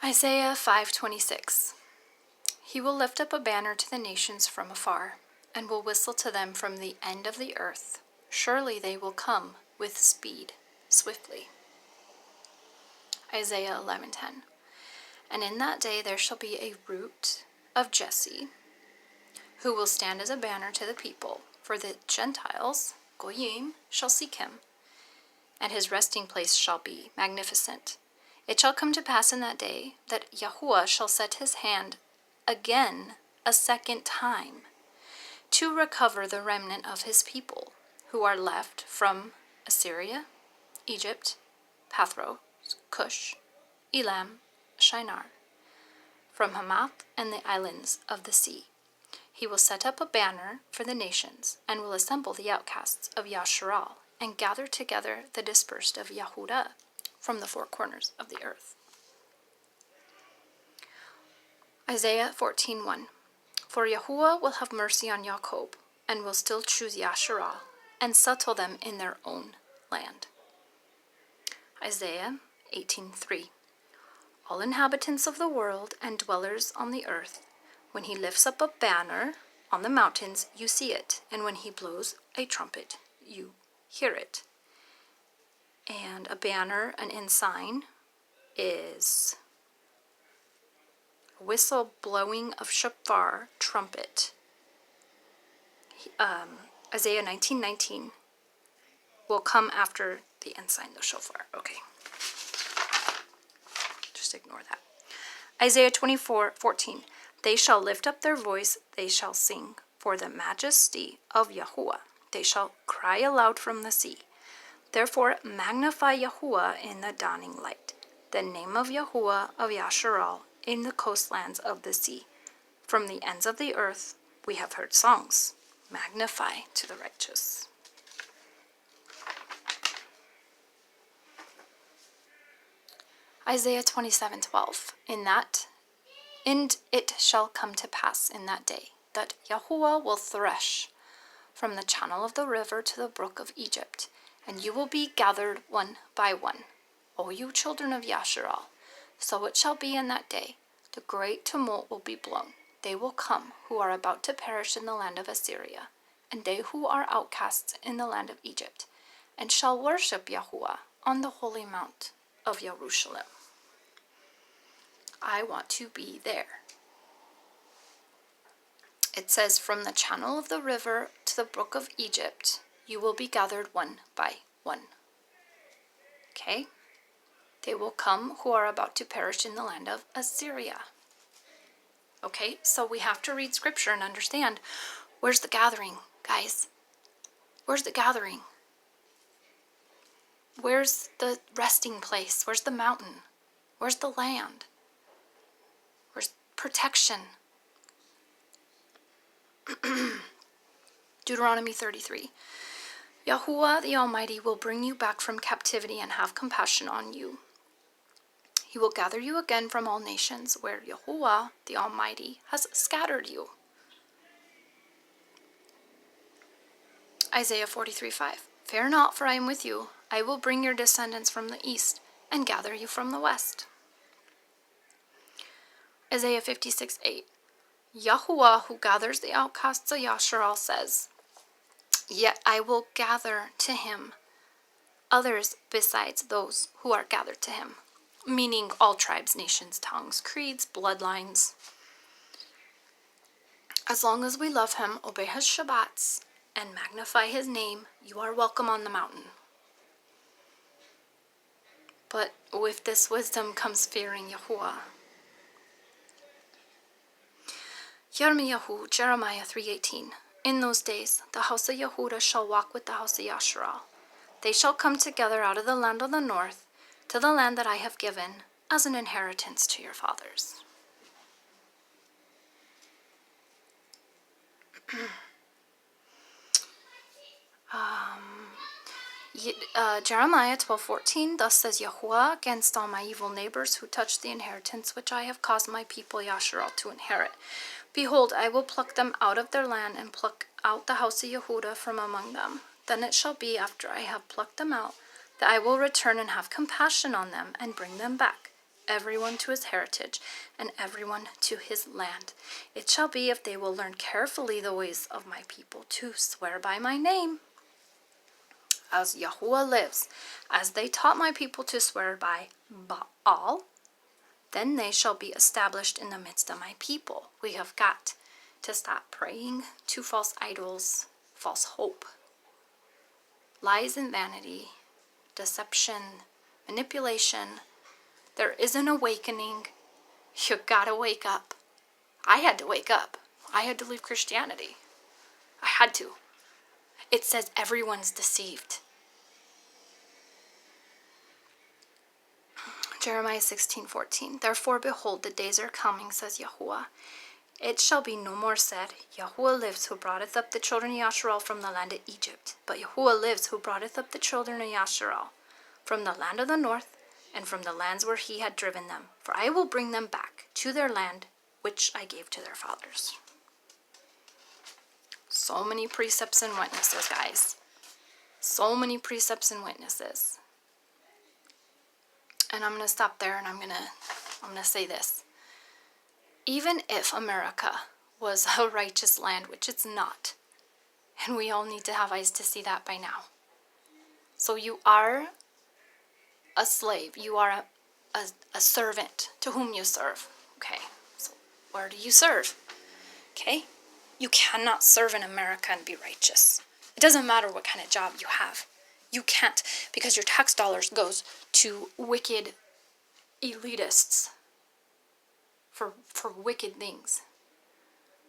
Isaiah 5:26. He will lift up a banner to the nations from afar, and will whistle to them from the end of the earth. Surely they will come with speed, swiftly. Isaiah 11:10. And in that day there shall be a root of Jesse, who will stand as a banner to the people, for the Gentiles, Goyim, shall seek him, and his resting place shall be magnificent. It shall come to pass in that day that Yahuah shall set his hand again a second time to recover the remnant of his people, who are left from Assyria, Egypt, Pathros, Cush, Elam, Shinar, from Hamath and the islands of the sea. He will set up a banner for the nations, and will assemble the outcasts of Yasharal, and gather together the dispersed of Yahudah from the four corners of the earth. Isaiah 14:1. For Yahuah will have mercy on Jacob, and will still choose Yasharal, and settle them in their own land. Isaiah 18:3. All inhabitants of the world and dwellers on the earth, when he lifts up a banner on the mountains, you see it, and when he blows a trumpet, you hear it. And a banner, an ensign, is a whistle blowing of shofar, trumpet. Isaiah 19:19 will come after the ensign, the shofar. Okay. Just ignore that. Isaiah 24:14. They shall lift up their voice, they shall sing for the majesty of Yahuah. They shall cry aloud from the sea. Therefore magnify Yahuah in the dawning light, the name of Yahuah of Yasharal in the coastlands of the sea. From the ends of the earth we have heard songs. Magnify to the righteous. Isaiah 27:12. And it shall come to pass in that day that Yahuah will thresh from the channel of the river to the brook of Egypt, and you will be gathered one by one, O you children of Yasharal. So it shall be in that day, the great tumult will be blown. They will come who are about to perish in the land of Assyria, and they who are outcasts in the land of Egypt, and shall worship Yahuah on the holy mount of Jerusalem. I want to be there. It says, from the channel of the river to the brook of Egypt, you will be gathered one by one. Okay? They will come who are about to perish in the land of Assyria. Okay, so we have to read scripture and understand, where's the gathering, guys? Where's the gathering? Where's the resting place? Where's the mountain? Where's the land? Where's protection? Deuteronomy 33. Yahuah the Almighty will bring you back from captivity and have compassion on you. He will gather you again from all nations where Yahuah the Almighty has scattered you. Isaiah 43:5. Fear not, for I am with you. I will bring your descendants from the east and gather you from the west. Isaiah 56:8. Yahuah, who gathers the outcasts of Yasharal, says, yet I will gather to him others besides those who are gathered to him, meaning all tribes, nations, tongues, creeds, bloodlines. As long as we love him, obey his Shabbats, and magnify his name, you are welcome on the mountain. But with this wisdom comes fearing Yahuah. Yirmiyahu, Jeremiah 3:18. In those days, the house of Yehudah shall walk with the house of Yasharal. They shall come together out of the land of the north, to the land that I have given as an inheritance to your fathers. Jeremiah 12:14. Thus says Yahuah against all my evil neighbors who touch the inheritance which I have caused my people Yasharal to inherit. Behold, I will pluck them out of their land and pluck out the house of Yehudah from among them. Then it shall be, after I have plucked them out, that I will return and have compassion on them and bring them back, everyone to his heritage, and everyone to his land. It shall be, if they will learn carefully the ways of my people, to swear by my name, as Yahuah lives, as they taught my people to swear by Baal, then they shall be established in the midst of my people. We have got to stop praying to false idols, false hope, lies and vanity, deception, manipulation. There is an awakening. You gotta wake up. I had to wake up. I had to leave Christianity. I had to. It says everyone's deceived. Jeremiah 16:14. Therefore, behold, the days are coming, says Yahuah. It shall be no more said, Yahuah lives, who broughteth up the children of Yasharal from the land of Egypt. But Yahuah lives, who broughteth up the children of Yasharal from the land of the north, and from the lands where he had driven them. For I will bring them back to their land, which I gave to their fathers. So many precepts and witnesses, guys. So many precepts and witnesses. And I'm going to stop there, and I'm going to say this. Even if America was a righteous land, which it's not, and we all need to have eyes to see that by now. So you are a slave. You are a servant to whom you serve. Okay, so where do you serve? Okay, you cannot serve in America and be righteous. It doesn't matter what kind of job you have. You can't, because your tax dollars goes to wicked elitists for wicked things.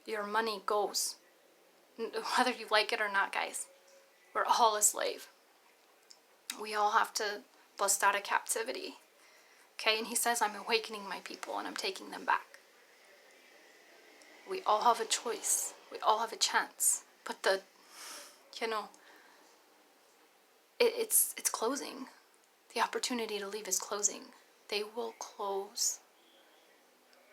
Your money goes, whether you like it or not, guys. We're all a slave. We all have to bust out of captivity. Okay, and he says, I'm awakening my people and I'm taking them back. We all have a choice. We all have a chance. But it's closing. The opportunity to leave is closing. They will close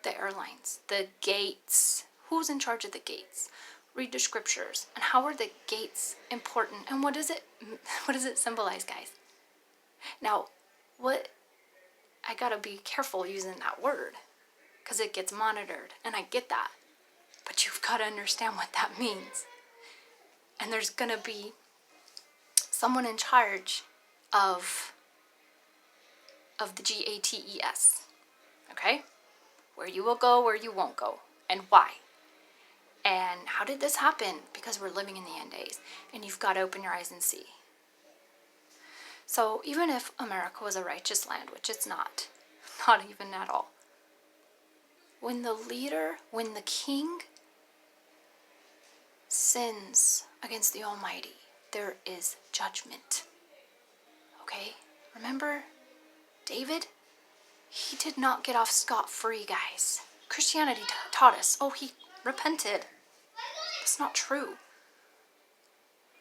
the airlines, the gates. Who's in charge of the gates? Read the scriptures. And how are the gates important? And what does it symbolize, guys? Now, I gotta be careful using that word, because it gets monitored, and I get that. But you've got to understand what that means. And there's gonna be someone in charge of the GATES. Okay? Where you will go, where you won't go, and why. And how did this happen? Because we're living in the end days, and you've got to open your eyes and see. So even if America was a righteous land, which it's not even at all, when the king sins against the Almighty, there is judgment. Okay? Remember David? He did not get off scot-free, guys. Christianity taught us, he repented. That's not true.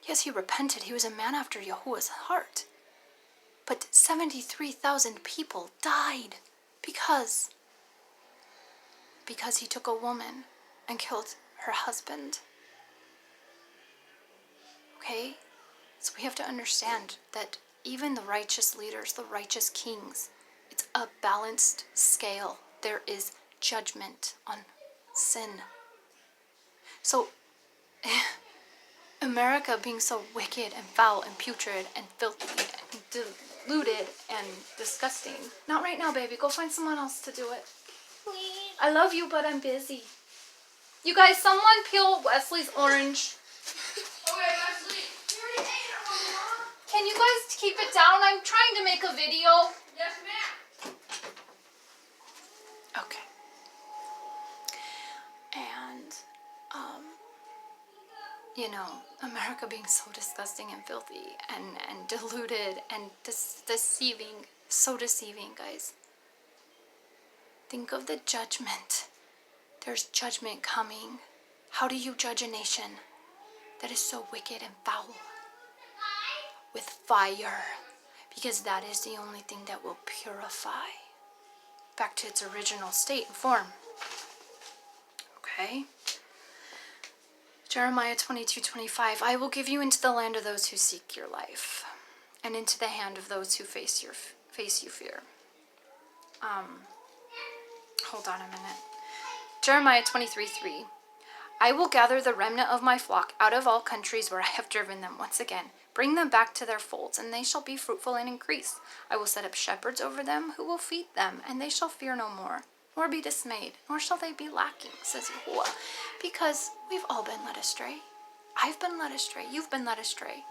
Yes, he repented. He was a man after Yahuah's heart. But 73,000 people died because he took a woman and killed her husband. Okay? So we have to understand that even the righteous leaders, the righteous kings, it's a balanced scale. There is judgment on sin. So, America being so wicked and foul and putrid and filthy and deluded and disgusting. Not right now, baby. Go find someone else to do it. Please. I love you, but I'm busy. You guys, someone peel Wesley's orange. Okay, Wesley. You already ate it, Mama. Can you guys keep it down? I'm trying to make a video. Yes, ma'am. Okay. And, America being so disgusting and filthy and deluded and deceiving, so deceiving, guys. Think of the judgment. There's judgment coming. How do you judge a nation that is so wicked and foul? With fire. Because that is the only thing that will purify. Back to its original state and form. Okay? Jeremiah 22:25. I will give you into the land of those who seek your life, and into the hand of those who face you fear. hold on a minute. Jeremiah 23:3. I will gather the remnant of my flock out of all countries where I have driven them once again. Bring them back to their folds, and they shall be fruitful and increase. I will set up shepherds over them who will feed them, and they shall fear no more, nor be dismayed, nor shall they be lacking, says Yahuah. Because we've all been led astray. I've been led astray. You've been led astray.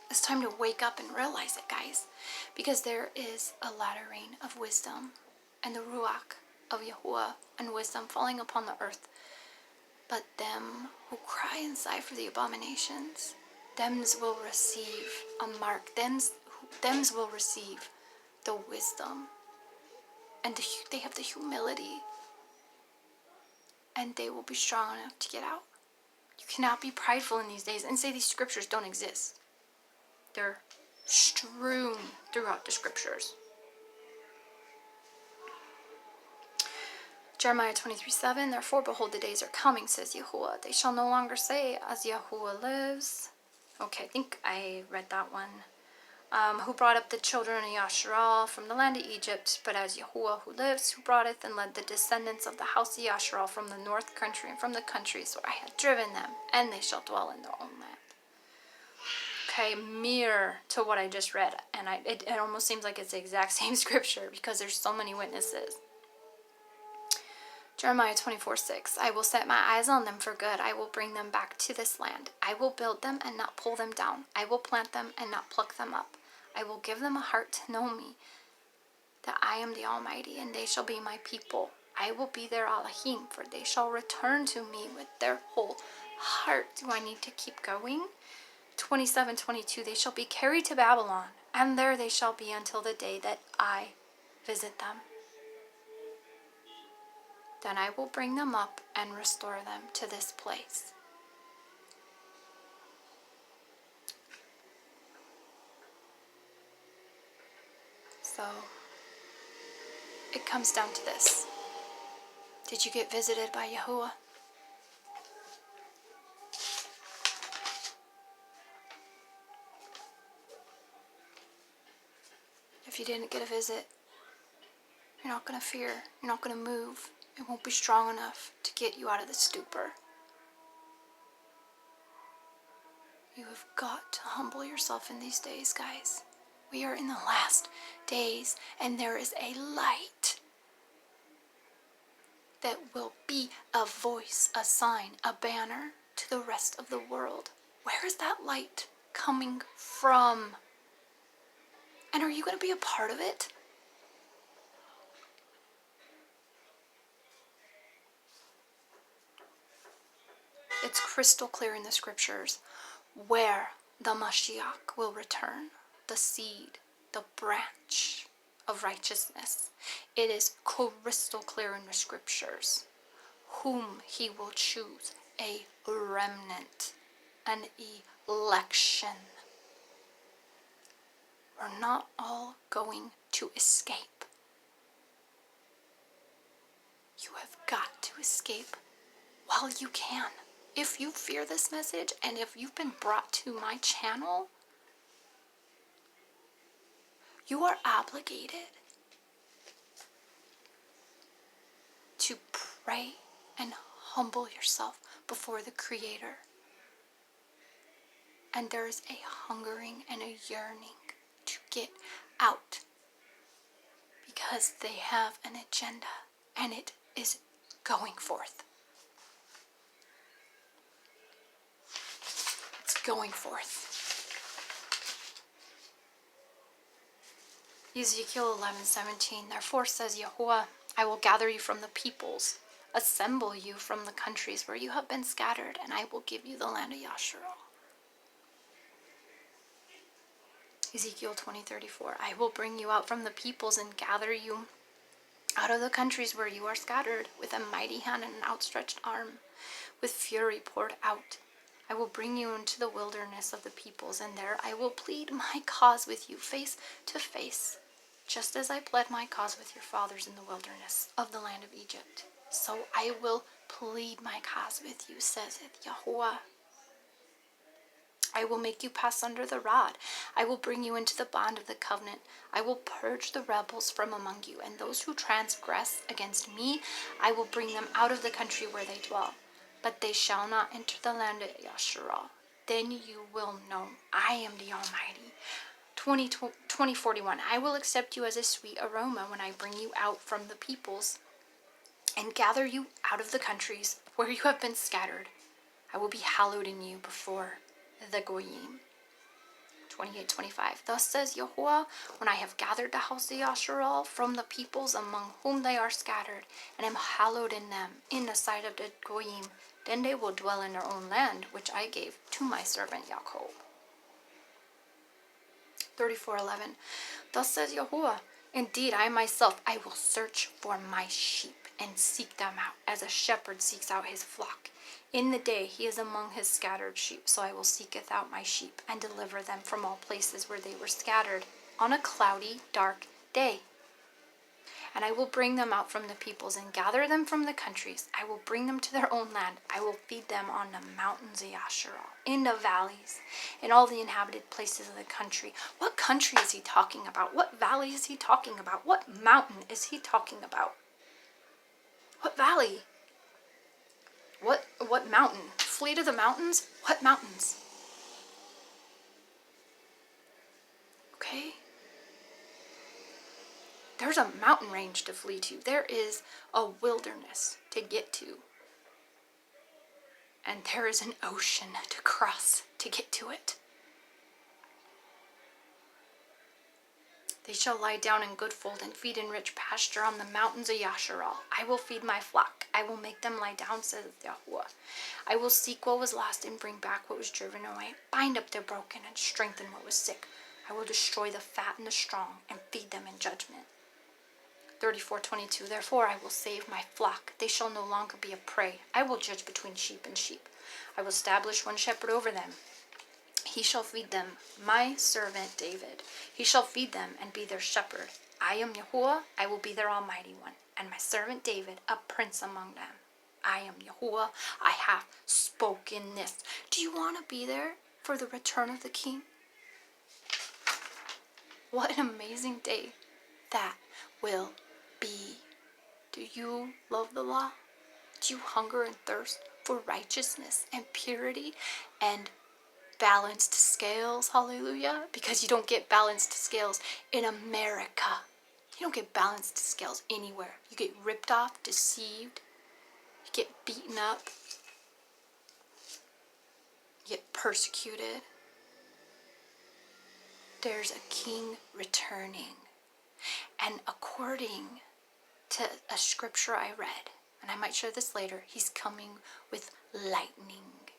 It's time to wake up and realize it, guys. Because there is a latter rain of wisdom and the Ruach of Yahuah and wisdom falling upon the earth. But them who cry and sigh for the abominations, thems will receive a mark. Thems will receive the wisdom. And they have the humility. And they will be strong enough to get out. You cannot be prideful in these days and say these scriptures don't exist. They're strewn throughout the scriptures. Jeremiah 23:7. Therefore, behold, the days are coming, says Yahuah. They shall no longer say, as Yahuah lives. Okay, I think I read that one. Who brought up the children of Yasharal from the land of Egypt, but as Yahuah who lives, who broughteth and led the descendants of the house of Yasharal from the north country and from the countries where I had driven them, and they shall dwell in their own land. Okay, mirror to what I just read, and it almost seems like it's the exact same scripture because there's so many witnesses. Jeremiah 24:6. I will set my eyes on them for good. I will bring them back to this land. I will build them and not pull them down. I will plant them and not pluck them up. I will give them a heart to know me, that I am the Almighty, and they shall be my people. I will be their Elohim, for they shall return to me with their whole heart. Do I need to keep going? 27:22. They shall be carried to Babylon, and there they shall be until the day that I visit them. Then I will bring them up and restore them to this place. So, it comes down to this. Did you get visited by Yahuah? If you didn't get a visit, you're not going to fear. You're not going to move. It won't be strong enough to get you out of the stupor. You have got to humble yourself in these days, guys. We are in the last days, and there is a light that will be a voice, a sign, a banner to the rest of the world. Where is that light coming from? And are you going to be a part of it? It's crystal clear in the scriptures where the Mashiach will return, the seed, the branch of righteousness. It is crystal clear in the scriptures whom he will choose, a remnant, an election. We're not all going to escape. You have got to escape while you can. If you fear this message, and if you've been brought to my channel, you are obligated to pray and humble yourself before the Creator. And there is a hungering and a yearning to get out, because they have an agenda, and it is going forth. It's going forth. Ezekiel 11:17. Therefore says Yahuah, I will gather you from the peoples, assemble you from the countries where you have been scattered, and I will give you the land of Yasharal. Ezekiel 20:34. I will bring you out from the peoples and gather you out of the countries where you are scattered, with a mighty hand and an outstretched arm, with fury poured out. I will bring you into the wilderness of the peoples, and there I will plead my cause with you face to face, just as I pled my cause with your fathers in the wilderness of the land of Egypt. So I will plead my cause with you, says it Yahuah. I will make you pass under the rod. I will bring you into the bond of the covenant. I will purge the rebels from among you, and those who transgress against me, I will bring them out of the country where they dwell. But they shall not enter the land of Yasharal. Then you will know I am the Almighty. 20:41. I will accept you as a sweet aroma when I bring you out from the peoples and gather you out of the countries where you have been scattered. I will be hallowed in you before the Goyim. 28:25. Thus says Yahuah, when I have gathered the house of Yasharal from the peoples among whom they are scattered, and am hallowed in them, in the sight of the Goyim, then they will dwell in their own land, which I gave to my servant Jacob. 34:11. Thus says Yahuah, indeed I myself, I will search for my sheep and seek them out, as a shepherd seeks out his flock. In the day he is among his scattered sheep, so I will seeketh out my sheep, and deliver them from all places where they were scattered, on a cloudy, dark day. And I will bring them out from the peoples, and gather them from the countries. I will bring them to their own land. I will feed them on the mountains of Yasharal, in the valleys, in all the inhabited places of the country. What country is he talking about? What valley is he talking about? What mountain is he talking about? What valley? What mountain? Flee to the mountains? What mountains? Okay? There's a mountain range to flee to. There is a wilderness to get to. And there is an ocean to cross to get to it. They shall lie down in good fold and feed in rich pasture on the mountains of Yasharal. I will feed my flock. I will make them lie down, says Yahuah. I will seek what was lost and bring back what was driven away. Bind up the broken and strengthen what was sick. I will destroy the fat and the strong and feed them in judgment. 34:22. Therefore I will save my flock. They shall no longer be a prey. I will judge between sheep and sheep. I will establish one shepherd over them. He shall feed them, my servant David. He shall feed them and be their shepherd. I am Yahuah, I will be their almighty one, and my servant David, a prince among them. I am Yahuah, I have spoken this. Do you want to be there for the return of the king? What an amazing day that will be. Do you love the law? Do you hunger and thirst for righteousness and purity and balanced scales? Hallelujah. Because you don't get balanced scales in America. You don't get balanced scales anywhere. You get ripped off, deceived. You get beaten up. You get persecuted. There's a king returning. And according to a scripture I read, and I might share this later, he's coming with lightning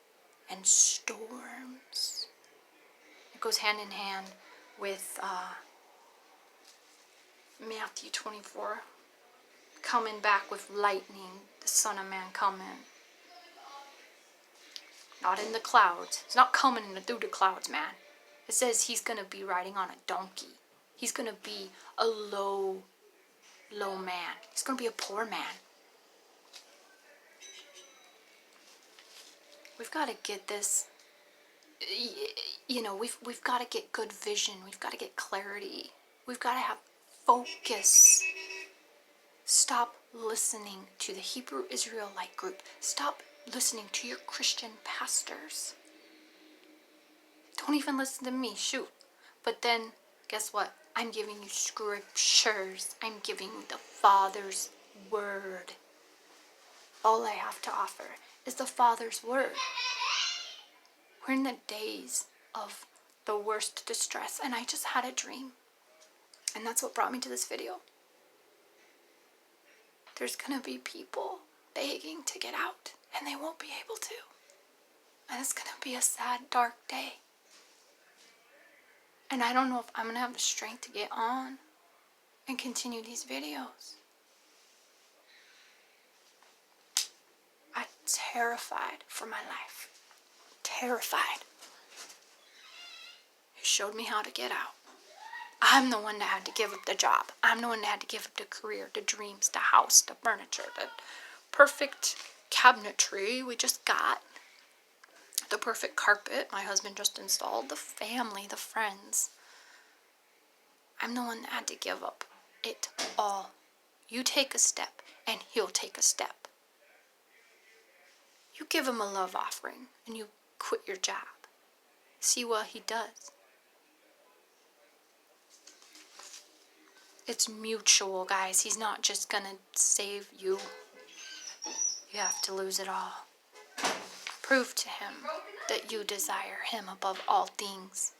and storms. It goes hand in hand with Matthew 24, coming back with lightning, the Son of Man coming. Not in the clouds. He's not coming through the clouds, man. It says he's going to be riding on a donkey. He's going to be a low man. He's going to be a poor man. We've got to get this, we've got to get good vision. We've got to get clarity. We've got to have focus. Stop listening to the Hebrew Israelite group. Stop listening to your Christian pastors. Don't even listen to me, shoot. But then, guess what? I'm giving you scriptures. I'm giving you the Father's word. All I have to offer is the Father's word. We're in the days of the worst distress, and I just had a dream. And that's what brought me to this video. There's going to be people begging to get out, and they won't be able to. And it's going to be a sad, dark day. And I don't know if I'm going to have the strength to get on and continue these videos. I'm terrified for my life. Terrified. He showed me how to get out. I'm the one that had to give up the job. I'm the one that had to give up the career, the dreams, the house, the furniture, the perfect cabinetry we just got. the perfect carpet my husband just installed, the family, the friends. I'm the one that had to give up it all. You take a step, and he'll take a step. You give him a love offering, and you quit your job. See what he does. It's mutual, guys. He's not just gonna save you. You have to lose it all. Prove to him that you desire him above all things.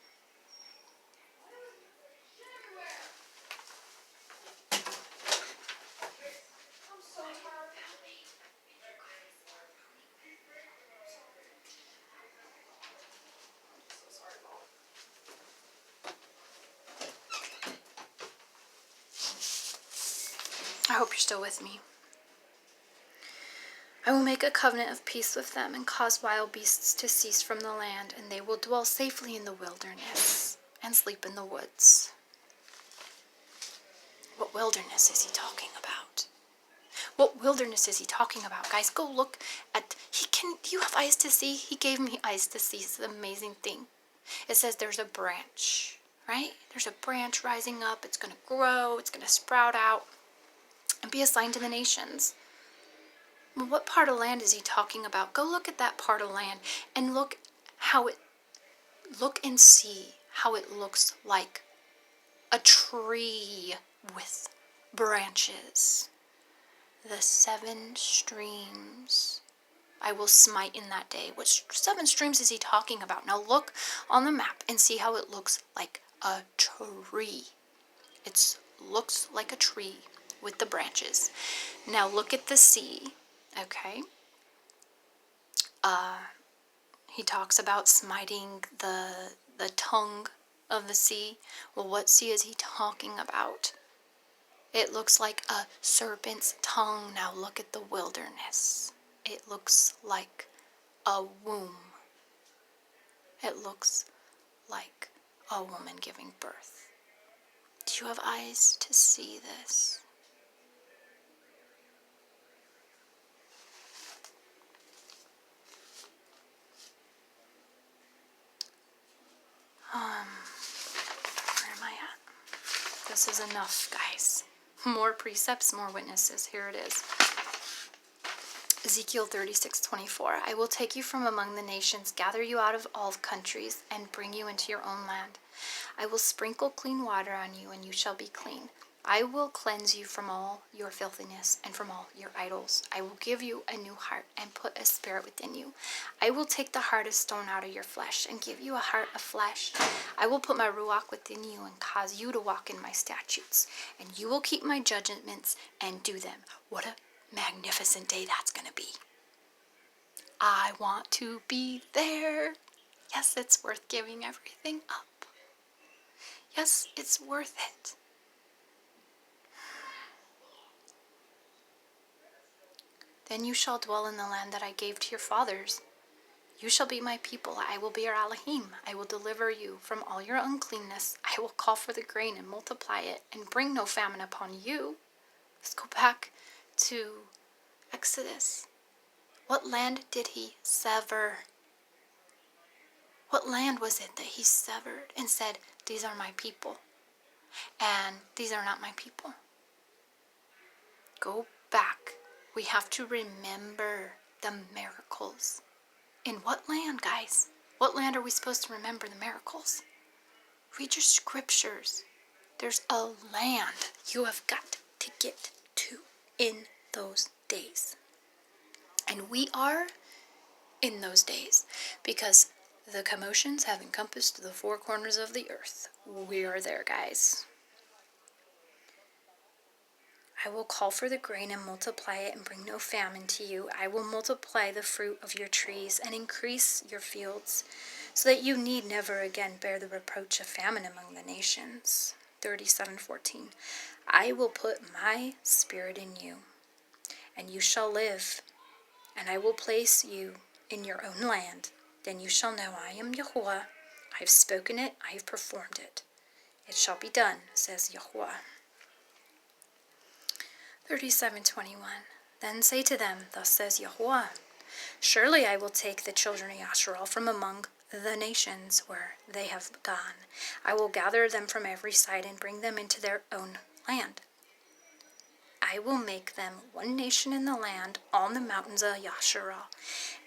I hope you're still with me. I will make a covenant of peace with them and cause wild beasts to cease from the land, and they will dwell safely in the wilderness and sleep in the woods. What wilderness is he talking about? What wilderness is he talking about? Guys, go look at, do you have eyes to see? He gave me eyes to see. It's an amazing thing. It says there's a branch, right? There's a branch rising up. It's going to grow. It's going to sprout out and be assigned to the nations. Well, what part of land is he talking about? Go look at that part of land and look and see how it looks like a tree with branches. The 7 streams I will smite in that day. What 7 streams is he talking about? Now look on the map and see how it looks like a tree. It looks like a tree with the branches. Now look at the sea, okay? He talks about smiting the tongue of the sea. Well, what sea is he talking about? It looks like a serpent's tongue. Now look at the wilderness. It looks like a womb. It looks like a woman giving birth. Do you have eyes to see this? Where am I at? This is enough, guys. More precepts, more witnesses. Here it is. Ezekiel 36:24. I will take you from among the nations, gather you out of all countries, and bring you into your own land. I will sprinkle clean water on you, and you shall be clean. I will cleanse you from all your filthiness and from all your idols. I will give you a new heart and put a spirit within you. I will take the heart of stone out of your flesh and give you a heart of flesh. I will put my ruach within you and cause you to walk in my statutes, and you will keep my judgments and do them. What a magnificent day that's going to be. I want to be there. Yes, it's worth giving everything up. Yes, it's worth it. Then you shall dwell in the land that I gave to your fathers. You shall be my people. I will be your Elohim. I will deliver you from all your uncleanness. I will call for the grain and multiply it and bring no famine upon you. Let's go back to Exodus. What land did he sever? What land was it that he severed and said, these are my people, and these are not my people? Go back. We have to remember the miracles. In what land, guys? What land are we supposed to remember the miracles? Read your scriptures. There's a land you have got to get to in those days. And we are in those days because the commotions have encompassed the 4 corners of the earth. We are there, guys. I will call for the grain and multiply it and bring no famine to you. I will multiply the fruit of your trees and increase your fields, so that you need never again bear the reproach of famine among the nations. 37:14. I will put my spirit in you, and you shall live, and I will place you in your own land. Then you shall know I am Yahuah. I have spoken it, I have performed it. It shall be done, says Yahuah. 37:21. Then say to them, thus says Yahuah, Surely I will take the children of Yasharal from among the nations where they have gone. I will gather them from every side and bring them into their own land. I will make them one nation in the land on the mountains of Yasharal,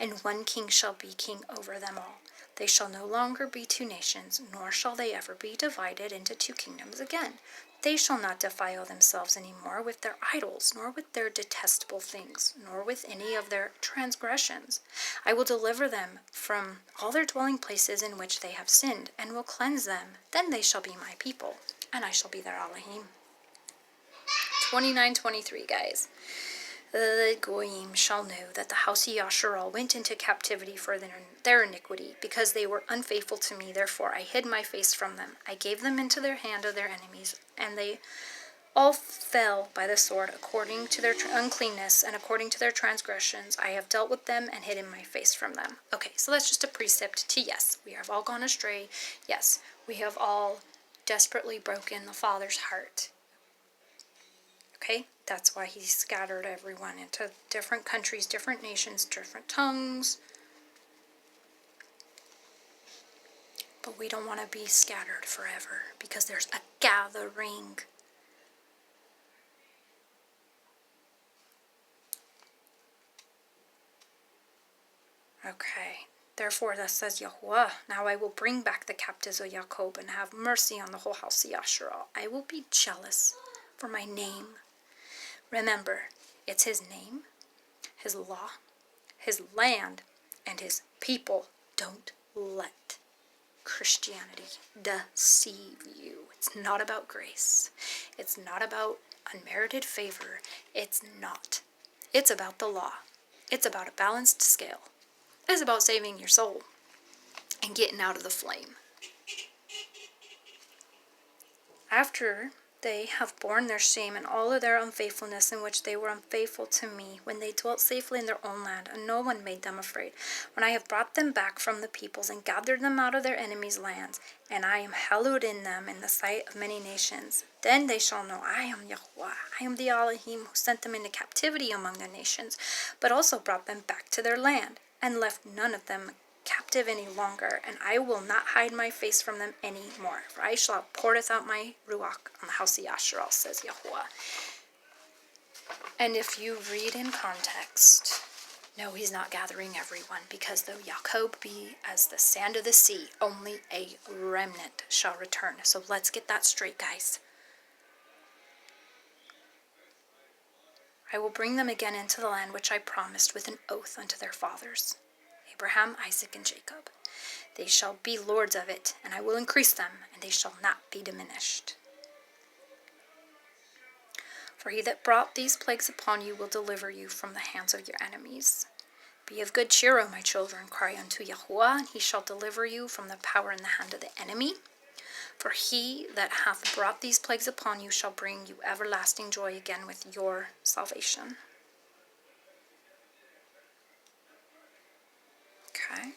and one king shall be king over them all. They shall no longer be two nations, nor shall they ever be divided into two kingdoms again. They shall not defile themselves any more with their idols, nor with their detestable things, nor with any of their transgressions. I will deliver them from all their dwelling places in which they have sinned, and will cleanse them. Then they shall be my people, and I shall be their Elohim. 29:23, guys. The Goyim shall know that the house of Yasharal went into captivity for their iniquity, because they were unfaithful to me. Therefore I hid my face from them. I gave them into their hand of their enemies, and they all fell by the sword according to their uncleanness and according to their transgressions. I have dealt with them and hidden my face from them. Okay, so that's just a precept to yes, we have all gone astray. Yes, we have all desperately broken the Father's heart. Okay, that's why he scattered everyone into different countries, different nations, different tongues. But we don't want to be scattered forever, because there's a gathering. Okay, therefore thus says Yahuah, now I will bring back the captives of Jacob and have mercy on the whole house of Yasharal. I will be jealous for my name. Remember, it's his name, his law, his land, and his people. Don't let Christianity deceive you. It's not about grace. It's not about unmerited favor. It's not. It's about the law. It's about a balanced scale. It's about saving your soul and getting out of the flame. After they have borne their shame and all of their unfaithfulness in which they were unfaithful to me, when they dwelt safely in their own land, and no one made them afraid, when I have brought them back from the peoples and gathered them out of their enemies' lands, and I am hallowed in them in the sight of many nations, then they shall know I am Yahuah. I am the Elohim who sent them into captivity among the nations, but also brought them back to their land, and left none of them captive any longer, and I will not hide my face from them any more. For I shall have poured out my Ruach on the house of Yasharal, says Yahuah. And if you read in context, no, he's not gathering everyone, because though Jacob be as the sand of the sea, only a remnant shall return. So let's get that straight, guys. I will bring them again into the land which I promised with an oath unto their fathers, Abraham, Isaac, and Jacob. They shall be lords of it, and I will increase them, and they shall not be diminished. For he that brought these plagues upon you will deliver you from the hands of your enemies. Be of good cheer, O my children, cry unto Yahuah, and he shall deliver you from the power and the hand of the enemy. For he that hath brought these plagues upon you shall bring you everlasting joy again with your salvation. Okay.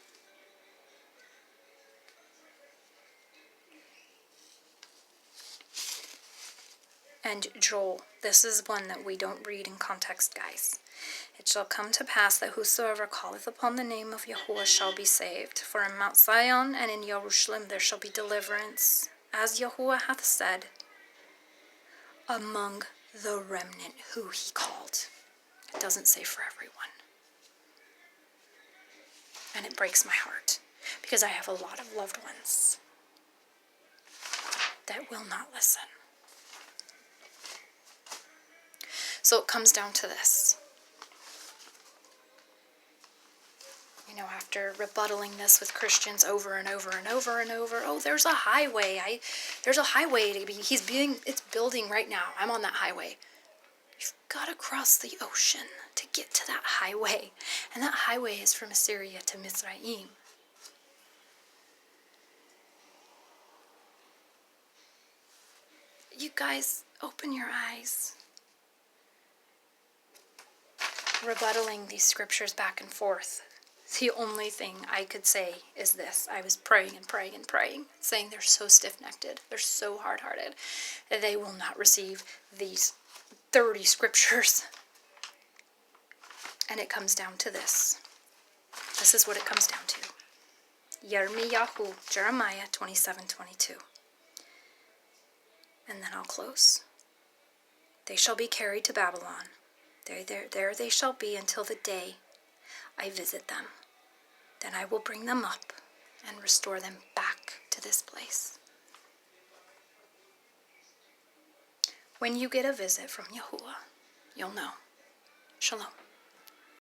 And Joel, this is one that we don't read in context, guys. It shall come to pass that whosoever calleth upon the name of Yahuah shall be saved. For in Mount Zion and in Jerusalem there shall be deliverance, as Yahuah hath said, among the remnant who he called. It doesn't say for everyone. And it breaks my heart, because I have a lot of loved ones that will not listen. So it comes down to this. You know, after rebuttaling this with Christians over and over and over and over, oh, there's a highway. There's a highway to be. It's building right now. I'm on that highway. You've got to cross the ocean to get to that highway. And that highway is from Assyria to Mizraim. You guys, open your eyes. Rebuttaling these scriptures back and forth. The only thing I could say is this. I was praying and praying and praying, saying they're so stiff-necked, they're so hard-hearted, that they will not receive these 30 scriptures. And it comes down to this. This is what it comes down to. Yahuah, Jeremiah 27:22. And then I'll close. They shall be carried to Babylon. There they shall be until the day I visit them. Then I will bring them up and restore them back to this place. When you get a visit from Yahuah, you'll know. Shalom.